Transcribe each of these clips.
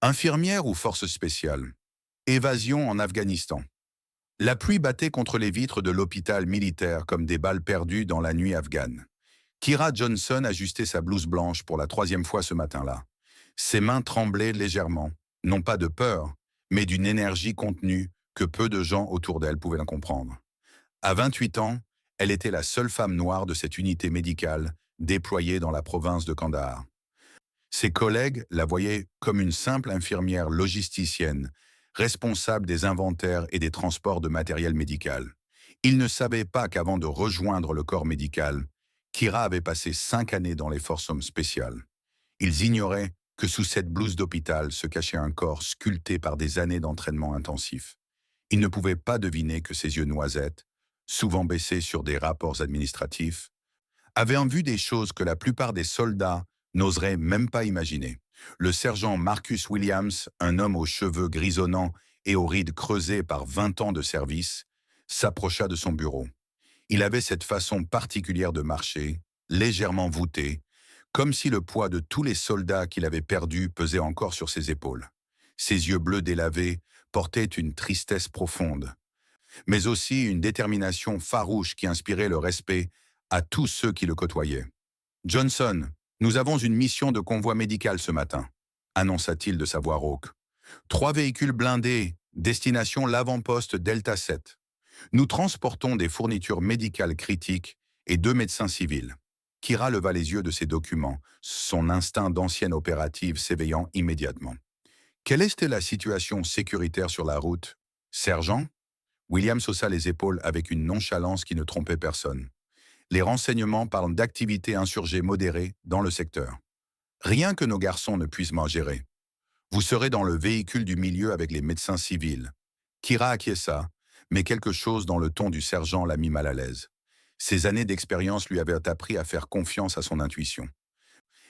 Infirmière ou force spéciale? Évasion en Afghanistan. La pluie battait contre les vitres de l'hôpital militaire comme des balles perdues dans la nuit afghane. Kira Johnson ajustait sa blouse blanche pour la troisième fois ce matin-là. Ses mains tremblaient légèrement, non pas de peur, mais d'une énergie contenue que peu de gens autour d'elle pouvaient en comprendre. À 28 ans, elle était la seule femme noire de cette unité médicale déployée dans la province de Kandahar. Ses collègues la voyaient comme une simple infirmière logisticienne, responsable des inventaires et des transports de matériel médical. Ils ne savaient pas qu'avant de rejoindre le corps médical, Kira avait passé 5 années dans les forces spéciales. Ils ignoraient que sous cette blouse d'hôpital se cachait un corps sculpté par des années d'entraînement intensif. Ils ne pouvaient pas deviner que ses yeux noisettes, souvent baissés sur des rapports administratifs, avait en vue des choses que la plupart des soldats n'oseraient même pas imaginer. Le sergent Marcus Williams, un homme aux cheveux grisonnants et aux rides creusées par 20 ans de service, s'approcha de son bureau. Il avait cette façon particulière de marcher, légèrement voûtée, comme si le poids de tous les soldats qu'il avait perdus pesait encore sur ses épaules. Ses yeux bleus délavés portaient une tristesse profonde, mais aussi une détermination farouche qui inspirait le respect à tous ceux qui le côtoyaient. « Johnson, nous avons une mission de convoi médical ce matin », annonça-t-il de sa voix rauque. « 3 véhicules blindés, destination l'avant-poste Delta 7. Nous transportons des fournitures médicales critiques et 2 médecins civils. » Kira leva les yeux de ses documents, son instinct d'ancienne opérative s'éveillant immédiatement. « Quelle était la situation sécuritaire sur la route, sergent ?» Williams haussa les épaules avec une nonchalance qui ne trompait personne. Les renseignements parlent d'activités insurgées modérées dans le secteur. Rien que nos garçons ne puissent m'en gérer. Vous serez dans le véhicule du milieu avec les médecins civils. Kira acquiesça, mais quelque chose dans le ton du sergent l'a mis mal à l'aise. Ses années d'expérience lui avaient appris à faire confiance à son intuition.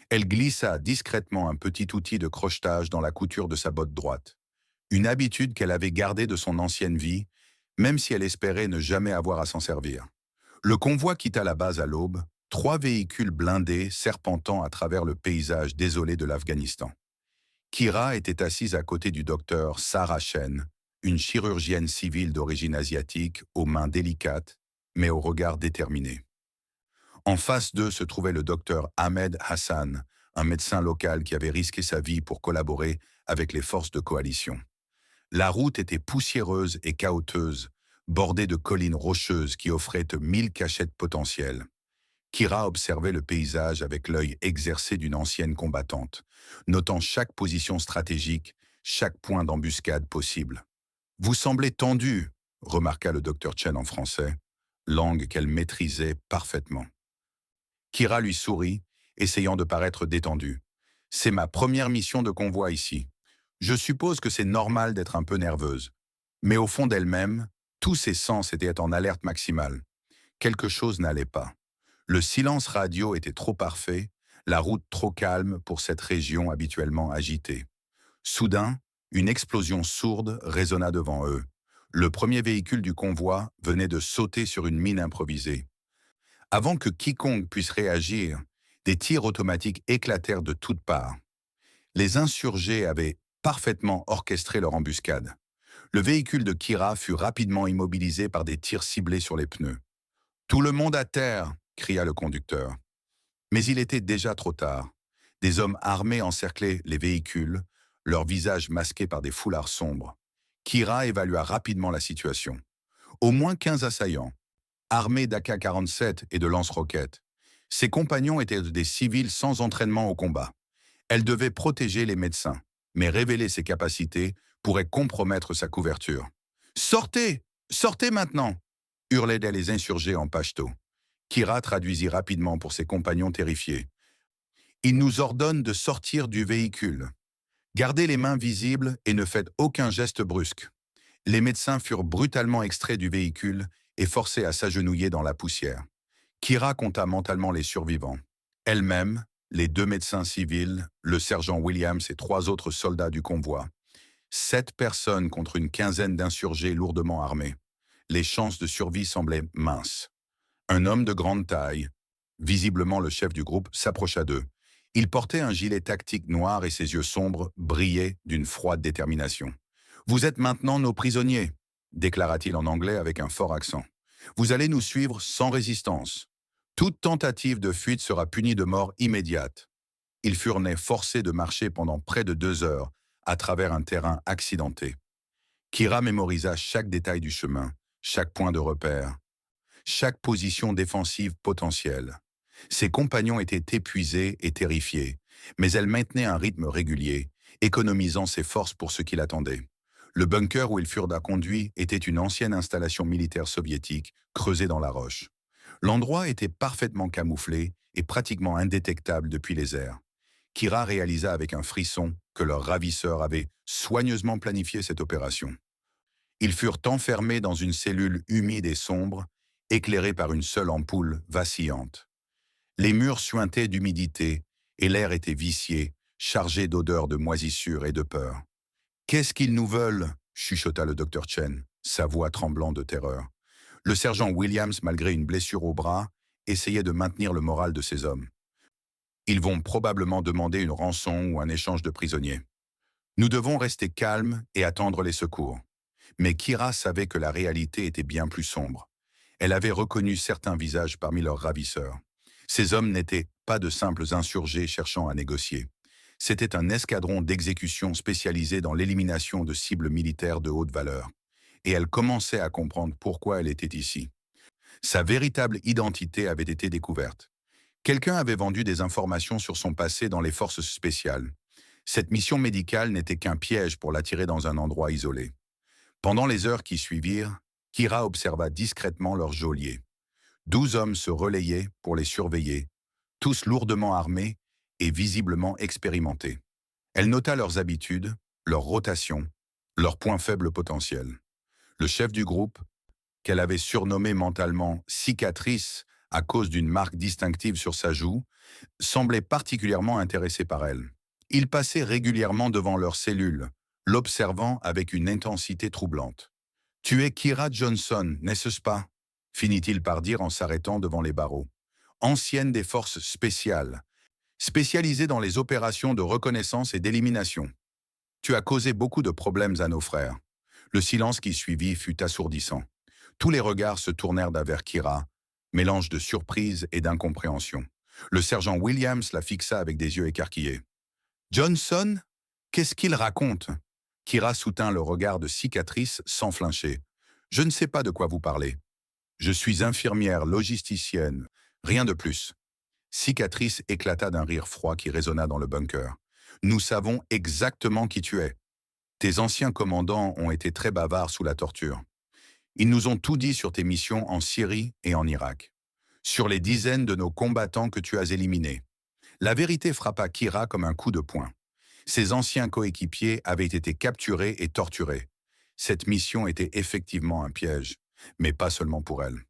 Elle glissa discrètement un petit outil de crochetage dans la couture de sa botte droite. Une habitude qu'elle avait gardée de son ancienne vie, même si elle espérait ne jamais avoir à s'en servir. Le convoi quitta la base à l'aube, 3 véhicules blindés serpentant à travers le paysage désolé de l'Afghanistan. Kira était assise à côté du docteur Sarah Chen, une chirurgienne civile d'origine asiatique, aux mains délicates, mais au regard déterminé. En face d'eux se trouvait le docteur Ahmed Hassan, un médecin local qui avait risqué sa vie pour collaborer avec les forces de coalition. La route était poussiéreuse et cahoteuse, bordée de collines rocheuses qui offraient 1000 cachettes potentielles. Kira observait le paysage avec l'œil exercé d'une ancienne combattante, notant chaque position stratégique, chaque point d'embuscade possible. « Vous semblez tendu », remarqua le docteur Chen en français, langue qu'elle maîtrisait parfaitement. Kira lui sourit, essayant de paraître détendu. « C'est ma première mission de convoi ici. Je suppose que c'est normal d'être un peu nerveuse. » Mais au fond d'elle-même, tous ses sens étaient en alerte maximale. Quelque chose n'allait pas. Le silence radio était trop parfait, la route trop calme pour cette région habituellement agitée. Soudain, une explosion sourde résonna devant eux. Le premier véhicule du convoi venait de sauter sur une mine improvisée. Avant que quiconque puisse réagir, des tirs automatiques éclatèrent de toutes parts. Les insurgés avaient parfaitement orchestré leur embuscade. Le véhicule de Kira fut rapidement immobilisé par des tirs ciblés sur les pneus. « Tout le monde à terre !» cria le conducteur. Mais il était déjà trop tard. Des hommes armés encerclaient les véhicules, leurs visages masqués par des foulards sombres. Kira évalua rapidement la situation. Au moins 15 assaillants, armés d'AK-47 et de lance-roquettes. Ses compagnons étaient des civils sans entraînement au combat. Elle devait protéger les médecins, mais révéler ses capacités pourrait compromettre sa couverture. « Sortez! Sortez maintenant !» hurlaient les insurgés en pachto. Kira traduisit rapidement pour ses compagnons terrifiés. « Il nous ordonne de sortir du véhicule. Gardez les mains visibles et ne faites aucun geste brusque. » Les médecins furent brutalement extraits du véhicule et forcés à s'agenouiller dans la poussière. Kira compta mentalement les survivants. Elle-même, les 2 médecins civils, le sergent Williams et 3 autres soldats du convoi. 7 personnes contre une quinzaine d'insurgés lourdement armés. Les chances de survie semblaient minces. Un homme de grande taille, visiblement le chef du groupe, s'approcha d'eux. Il portait un gilet tactique noir et ses yeux sombres brillaient d'une froide détermination. « Vous êtes maintenant nos prisonniers », déclara-t-il en anglais avec un fort accent. « Vous allez nous suivre sans résistance. Toute tentative de fuite sera punie de mort immédiate. » Ils furent nés forcés de marcher pendant près de 2 heures à travers un terrain accidenté. Kira mémorisa chaque détail du chemin, chaque point de repère, chaque position défensive potentielle. Ses compagnons étaient épuisés et terrifiés, mais elle maintenait un rythme régulier, économisant ses forces pour ce qui l'attendait. Le bunker où ils furent conduits était une ancienne installation militaire soviétique creusée dans la roche. L'endroit était parfaitement camouflé et pratiquement indétectable depuis les airs. Kira réalisa avec un frisson que leur ravisseur avait soigneusement planifié cette opération. Ils furent enfermés dans une cellule humide et sombre, éclairée par une seule ampoule vacillante. Les murs suintaient d'humidité et l'air était vicié, chargé d'odeurs de moisissure et de peur. « Qu'est-ce qu'ils nous veulent ?» chuchota le docteur Chen, sa voix tremblant de terreur. Le sergent Williams, malgré une blessure au bras, essayait de maintenir le moral de ses hommes. « Ils vont probablement demander une rançon ou un échange de prisonniers. Nous devons rester calmes et attendre les secours. » Mais Kira savait que la réalité était bien plus sombre. Elle avait reconnu certains visages parmi leurs ravisseurs. Ces hommes n'étaient pas de simples insurgés cherchant à négocier. C'était un escadron d'exécution spécialisé dans l'élimination de cibles militaires de haute valeur. Et elle commençait à comprendre pourquoi elle était ici. Sa véritable identité avait été découverte. Quelqu'un avait vendu des informations sur son passé dans les forces spéciales. Cette mission médicale n'était qu'un piège pour l'attirer dans un endroit isolé. Pendant les heures qui suivirent, Kira observa discrètement leurs geôliers. 12 hommes se relayaient pour les surveiller, tous lourdement armés et visiblement expérimentés. Elle nota leurs habitudes, leurs rotations, leurs points faibles potentiels. Le chef du groupe, qu'elle avait surnommé mentalement Cicatrice à cause d'une marque distinctive sur sa joue, semblait particulièrement intéressé par elle. Il passait régulièrement devant leur cellule, l'observant avec une intensité troublante. « Tu es Kira Johnson, n'est-ce pas ?» finit-il par dire en s'arrêtant devant les barreaux. « Ancienne des forces spéciales, spécialisée dans les opérations de reconnaissance et d'élimination. Tu as causé beaucoup de problèmes à nos frères. » Le silence qui suivit fut assourdissant. Tous les regards se tournèrent vers Kira, mélange de surprise et d'incompréhension. Le sergent Williams la fixa avec des yeux écarquillés. « Johnson? Qu'est-ce qu'il raconte ?» Kira soutint le regard de Cicatrice sans flincher. « Je ne sais pas de quoi vous parlez. Je suis infirmière, logisticienne, rien de plus. » Cicatrice éclata d'un rire froid qui résonna dans le bunker. « Nous savons exactement qui tu es. Tes anciens commandants ont été très bavards sous la torture. Ils nous ont tout dit sur tes missions en Syrie et en Irak, sur les dizaines de nos combattants que tu as éliminés. » La vérité frappa Kira comme un coup de poing. Ses anciens coéquipiers avaient été capturés et torturés. Cette mission était effectivement un piège, mais pas seulement pour elle.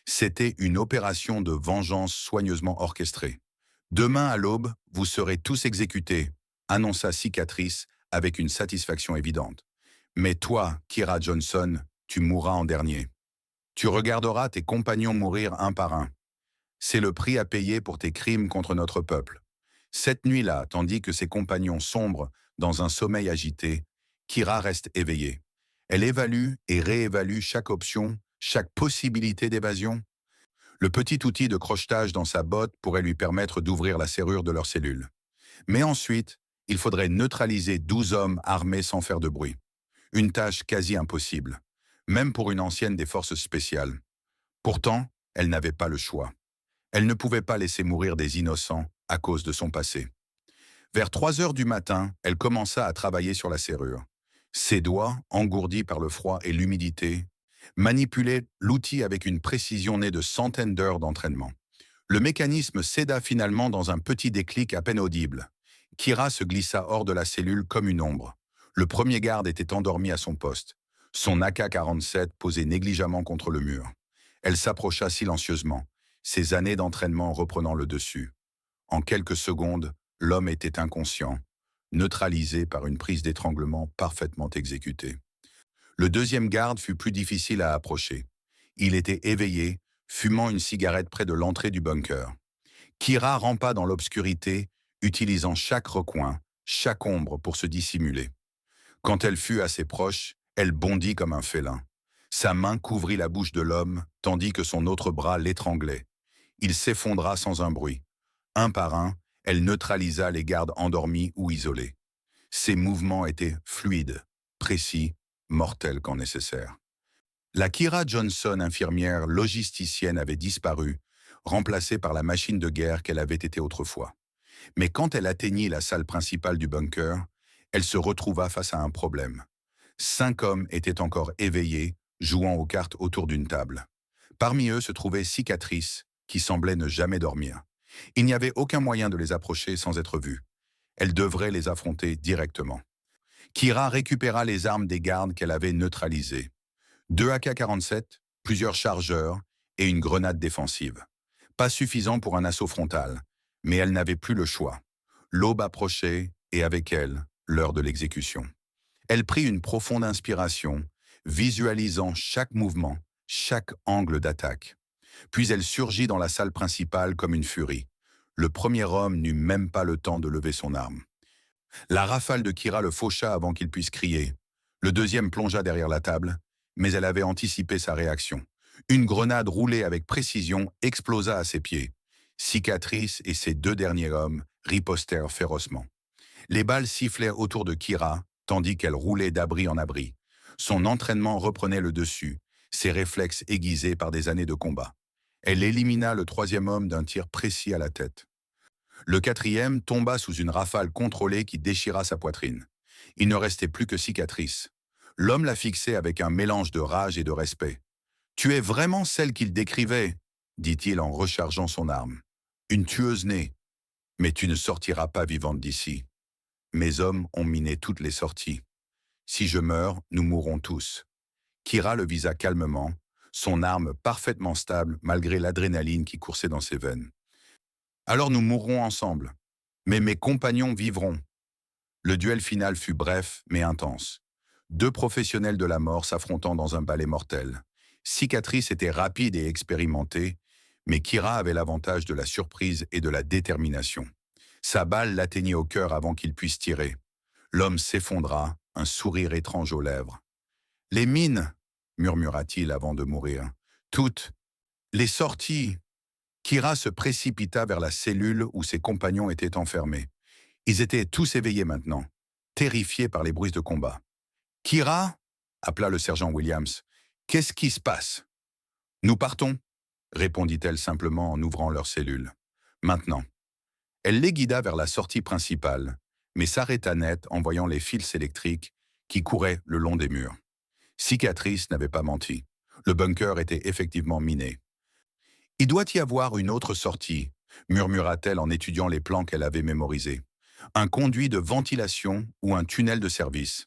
C'était une opération de vengeance soigneusement orchestrée. « Demain à l'aube, vous serez tous exécutés », annonça Cicatrice avec une satisfaction évidente. « Mais toi, Kira Johnson, tu mourras en dernier. Tu regarderas tes compagnons mourir un par un. C'est le prix à payer pour tes crimes contre notre peuple. » Cette nuit-là, tandis que ses compagnons sombrent dans un sommeil agité, Kira reste éveillée. Elle évalue et réévalue chaque option, chaque possibilité d'évasion. Le petit outil de crochetage dans sa botte pourrait lui permettre d'ouvrir la serrure de leur cellule. Mais ensuite, il faudrait neutraliser 12 hommes armés sans faire de bruit. Une tâche quasi impossible, même pour une ancienne des forces spéciales. Pourtant, elle n'avait pas le choix. Elle ne pouvait pas laisser mourir des innocents à cause de son passé. Vers 3 heures du matin, elle commença à travailler sur la serrure. Ses doigts, engourdis par le froid et l'humidité, manipulaient l'outil avec une précision née de centaines d'heures d'entraînement. Le mécanisme céda finalement dans un petit déclic à peine audible. Kira se glissa hors de la cellule comme une ombre. Le premier garde était endormi à son poste, son AK-47 posé négligemment contre le mur. Elle s'approcha silencieusement, ses années d'entraînement reprenant le dessus. En quelques secondes, l'homme était inconscient, neutralisé par une prise d'étranglement parfaitement exécutée. Le deuxième garde fut plus difficile à approcher. Il était éveillé, fumant une cigarette près de l'entrée du bunker. Kira rampa dans l'obscurité, utilisant chaque recoin, chaque ombre pour se dissimuler. Quand elle fut assez proche, elle bondit comme un félin. Sa main couvrit la bouche de l'homme, tandis que son autre bras l'étranglait. Il s'effondra sans un bruit. Un par un, elle neutralisa les gardes endormis ou isolés. Ses mouvements étaient fluides, précis, mortels quand nécessaire. La Kira Johnson, infirmière logisticienne, avait disparu, remplacée par la machine de guerre qu'elle avait été autrefois. Mais quand elle atteignit la salle principale du bunker, elle se retrouva face à un problème. 5 hommes étaient encore éveillés, jouant aux cartes autour d'une table. Parmi eux se trouvait Cicatrice, qui semblait ne jamais dormir. Il n'y avait aucun moyen de les approcher sans être vue. Elle devrait les affronter directement. Kira récupéra les armes des gardes qu'elle avait neutralisées. 2 AK-47, plusieurs chargeurs et une grenade défensive. Pas suffisant pour un assaut frontal, mais elle n'avait plus le choix. L'aube approchait et avec elle, l'heure de l'exécution. Elle prit une profonde inspiration, visualisant chaque mouvement, chaque angle d'attaque. Puis elle surgit dans la salle principale comme une furie. Le premier homme n'eut même pas le temps de lever son arme. La rafale de Kira le faucha avant qu'il puisse crier. Le deuxième plongea derrière la table, mais elle avait anticipé sa réaction. Une grenade roulée avec précision explosa à ses pieds. Cicatrice et ses 2 derniers hommes ripostèrent férocement. Les balles sifflèrent autour de Kira, tandis qu'elle roulait d'abri en abri. Son entraînement reprenait le dessus, ses réflexes aiguisés par des années de combat. Elle élimina le 3e homme d'un tir précis à la tête. Le 4e tomba sous une rafale contrôlée qui déchira sa poitrine. Il ne restait plus que Cicatrice. L'homme la fixait avec un mélange de rage et de respect. « Tu es vraiment celle qu'il décrivait » dit-il en rechargeant son arme. « Une tueuse née. Mais tu ne sortiras pas vivante d'ici. Mes hommes ont miné toutes les sorties. Si je meurs, nous mourrons tous. » Kira le visa calmement, son arme parfaitement stable malgré l'adrénaline qui coursait dans ses veines. « Alors nous mourrons ensemble. Mais mes compagnons vivront. » Le duel final fut bref mais intense. 2 professionnels de la mort s'affrontant dans un balai mortel. Cicatrice était rapide et expérimentée, mais Kira avait l'avantage de la surprise et de la détermination. Sa balle l'atteignit au cœur avant qu'il puisse tirer. L'homme s'effondra, un sourire étrange aux lèvres. « Les mines !» murmura-t-il avant de mourir. « Toutes. Les sorties !» Kira se précipita vers la cellule où ses compagnons étaient enfermés. Ils étaient tous éveillés maintenant, terrifiés par les bruits de combat. « Kira !» appela le sergent Williams. « Qu'est-ce qui se passe ?»« Nous partons !» répondit-elle simplement en ouvrant leur cellule. « Maintenant. » Elle les guida vers la sortie principale, mais s'arrêta net en voyant les fils électriques qui couraient le long des murs. Cicatrice n'avait pas menti. Le bunker était effectivement miné. « Il doit y avoir une autre sortie », murmura-t-elle en étudiant les plans qu'elle avait mémorisés. « Un conduit de ventilation ou un tunnel de service. »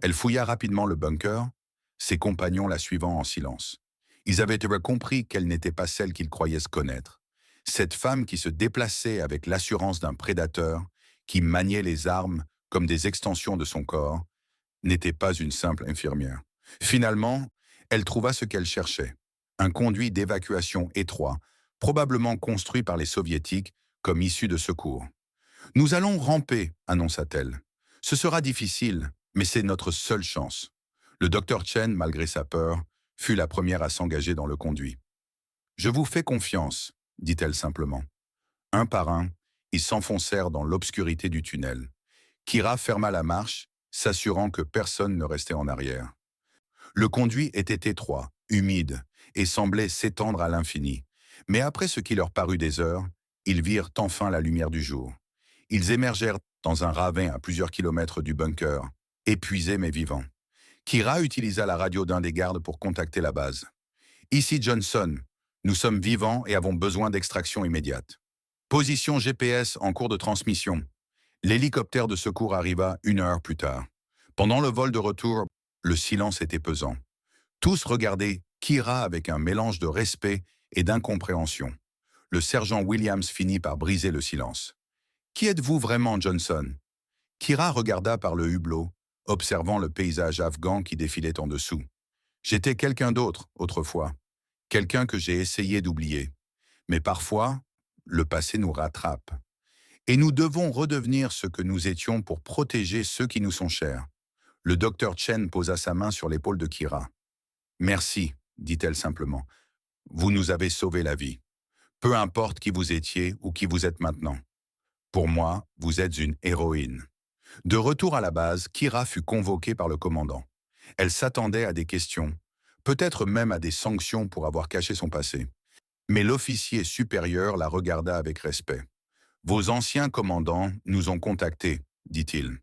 Elle fouilla rapidement le bunker, ses compagnons la suivant en silence. Ils avaient compris qu'elle n'était pas celle qu'ils croyaient se connaître. Cette femme qui se déplaçait avec l'assurance d'un prédateur, qui maniait les armes comme des extensions de son corps, n'était pas une simple infirmière. Finalement, elle trouva ce qu'elle cherchait. Un conduit d'évacuation étroit, probablement construit par les Soviétiques comme issue de secours. « Nous allons ramper », annonça-t-elle. « Ce sera difficile, mais c'est notre seule chance. » Le docteur Chen, malgré sa peur, fut la première à s'engager dans le conduit. « Je vous fais confiance », dit-elle simplement. Un par un, ils s'enfoncèrent dans l'obscurité du tunnel. Kira ferma la marche, s'assurant que personne ne restait en arrière. Le conduit était étroit, humide, et semblait s'étendre à l'infini. Mais après ce qui leur parut des heures, ils virent enfin la lumière du jour. Ils émergèrent dans un ravin à plusieurs kilomètres du bunker, épuisés mais vivants. Kira utilisa la radio d'un des gardes pour contacter la base. « Ici Johnson, nous sommes vivants et avons besoin d'extraction immédiate. Position GPS en cours de transmission. » L'hélicoptère de secours arriva 1 heure plus tard. Pendant le vol de retour, le silence était pesant. Tous regardaient Kira avec un mélange de respect et d'incompréhension. Le sergent Williams finit par briser le silence. « Qui êtes-vous vraiment, Johnson ?» Kira regarda par le hublot, observant le paysage afghan qui défilait en dessous. « J'étais quelqu'un d'autre, autrefois. Quelqu'un que j'ai essayé d'oublier. Mais parfois, le passé nous rattrape. » Et nous devons redevenir ce que nous étions pour protéger ceux qui nous sont chers. Le docteur Chen posa sa main sur l'épaule de Kira. Merci, dit-elle simplement. Vous nous avez sauvé la vie. Peu importe qui vous étiez ou qui vous êtes maintenant. Pour moi, vous êtes une héroïne. De retour à la base, Kira fut convoquée par le commandant. Elle s'attendait à des questions, peut-être même à des sanctions pour avoir caché son passé. Mais l'officier supérieur la regarda avec respect. « Vos anciens commandants nous ont contactés, dit-il.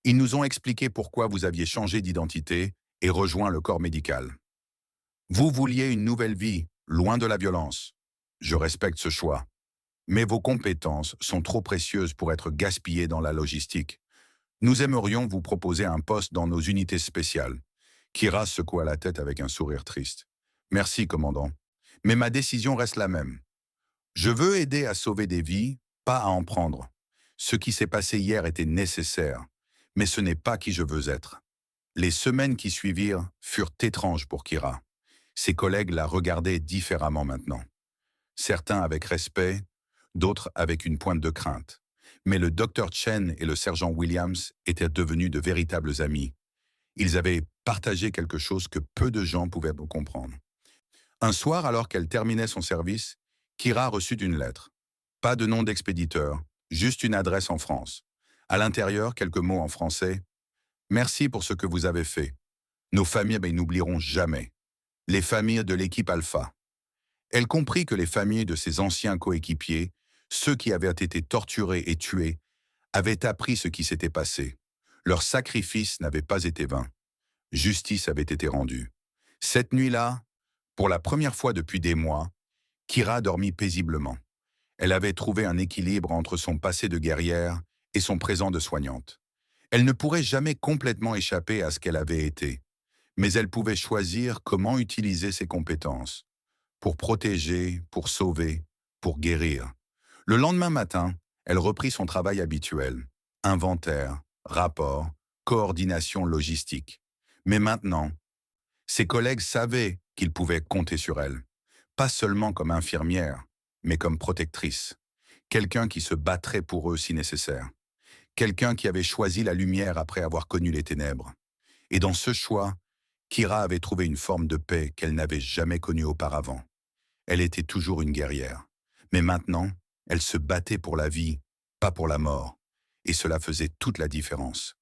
Ils nous ont expliqué pourquoi vous aviez changé d'identité et rejoint le corps médical. Vous vouliez une nouvelle vie, loin de la violence. Je respecte ce choix. Mais vos compétences sont trop précieuses pour être gaspillées dans la logistique. Nous aimerions vous proposer un poste dans nos unités spéciales. » Kira secoua la tête avec un sourire triste. « Merci, commandant. Mais ma décision reste la même. Je veux aider à sauver des vies, pas à en prendre. Ce qui s'est passé hier était nécessaire, mais ce n'est pas qui je veux être. » Les semaines qui suivirent furent étranges pour Kira. Ses collègues la regardaient différemment maintenant. Certains avec respect, d'autres avec une pointe de crainte. Mais le docteur Chen et le sergent Williams étaient devenus de véritables amis. Ils avaient partagé quelque chose que peu de gens pouvaient comprendre. Un soir, alors qu'elle terminait son service, Kira reçut une lettre. Pas de nom d'expéditeur, juste une adresse en France. À l'intérieur, quelques mots en français. « Merci pour ce que vous avez fait. Nos familles n'oublieront jamais. Les familles de l'équipe Alpha. » Elle comprit que les familles de ses anciens coéquipiers, ceux qui avaient été torturés et tués, avaient appris ce qui s'était passé. Leur sacrifice n'avait pas été vain. Justice avait été rendue. Cette nuit-là, pour la première fois depuis des mois, Kira dormit paisiblement. Elle avait trouvé un équilibre entre son passé de guerrière et son présent de soignante. Elle ne pourrait jamais complètement échapper à ce qu'elle avait été, mais elle pouvait choisir comment utiliser ses compétences. Pour protéger, pour sauver, pour guérir. Le lendemain matin, elle reprit son travail habituel. Inventaire, rapport, coordination logistique. Mais maintenant, ses collègues savaient qu'ils pouvaient compter sur elle. Pas seulement comme infirmière, mais comme protectrice. Quelqu'un qui se battrait pour eux si nécessaire. Quelqu'un qui avait choisi la lumière après avoir connu les ténèbres. Et dans ce choix, Kira avait trouvé une forme de paix qu'elle n'avait jamais connue auparavant. Elle était toujours une guerrière. Mais maintenant, elle se battait pour la vie, pas pour la mort. Et cela faisait toute la différence.